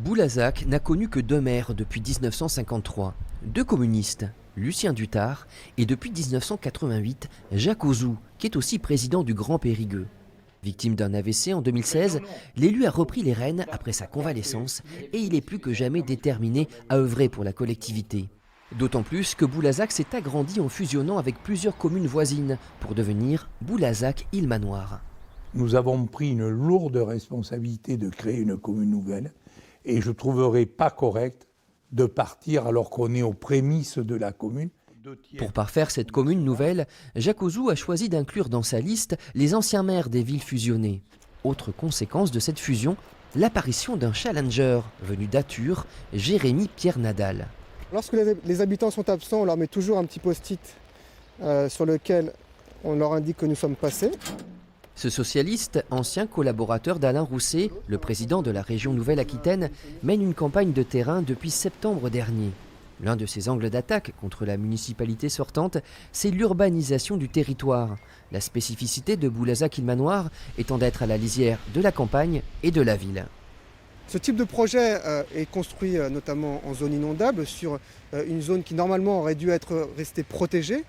Boulazac n'a connu que deux maires depuis 1953, deux communistes, Lucien Duttard et depuis 1988, Jacques Auzou, qui est aussi président du Grand Périgueux. Victime d'un AVC en 2016, l'élu a repris les rênes après sa convalescence et il est plus que jamais déterminé à œuvrer pour la collectivité. D'autant plus que Boulazac s'est agrandi en fusionnant avec plusieurs communes voisines pour devenir Boulazac-Île-Manoir. Nous avons pris une lourde responsabilité de créer une commune nouvelle et je ne trouverais pas correct de partir alors qu'on est aux prémices de la commune. Pour parfaire cette commune nouvelle, Jacques Auzou a choisi d'inclure dans sa liste les anciens maires des villes fusionnées. Autre conséquence de cette fusion, l'apparition d'un challenger venu d'Ature, Jérémy Pierre Nadal. Lorsque les habitants sont absents, on leur met toujours un petit post-it sur lequel on leur indique que nous sommes passés. Ce socialiste, ancien collaborateur d'Alain Rousset, le président de la région Nouvelle-Aquitaine, mène une campagne de terrain depuis septembre dernier. L'un de ses angles d'attaque contre la municipalité sortante, c'est l'urbanisation du territoire. La spécificité de Boulazac-Île-Manoir étant d'être à la lisière de la campagne et de la ville. Ce type de projet est construit notamment en zone inondable, sur une zone qui normalement aurait dû être restée protégée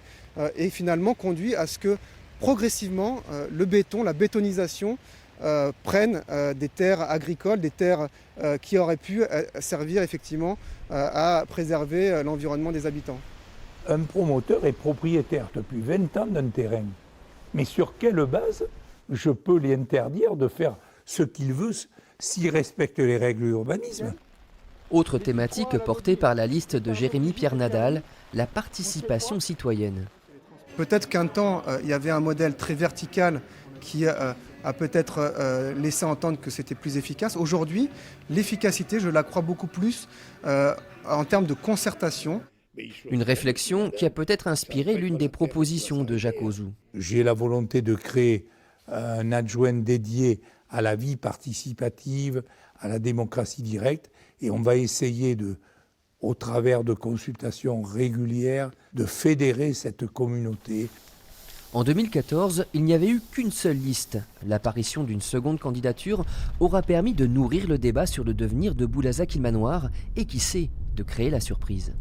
et finalement conduit à ce que progressivement le béton, la bétonisation prennent des terres agricoles, des terres qui auraient pu servir effectivement à préserver l'environnement des habitants. Un promoteur est propriétaire depuis 20 ans d'un terrain. Mais sur quelle base je peux lui interdire de faire ce qu'il veut s'il respecte les règles de l'urbanisme? Autre thématique portée par la liste de Jérémy Pierre Nadal, la participation citoyenne. Peut-être qu'un temps, il y avait un modèle très vertical qui a peut-être laissé entendre que c'était plus efficace. Aujourd'hui, l'efficacité, je la crois beaucoup plus en termes de concertation. Une réflexion qui a peut-être inspiré l'une des propositions de Jacques Auzou. J'ai la volonté de créer un adjoint dédié à la vie participative, à la démocratie directe, et on va essayer au travers de consultations régulières, de fédérer cette communauté. En 2014, il n'y avait eu qu'une seule liste. L'apparition d'une seconde candidature aura permis de nourrir le débat sur le devenir de Boulazac-Île-Manoir et qui sait, de créer la surprise.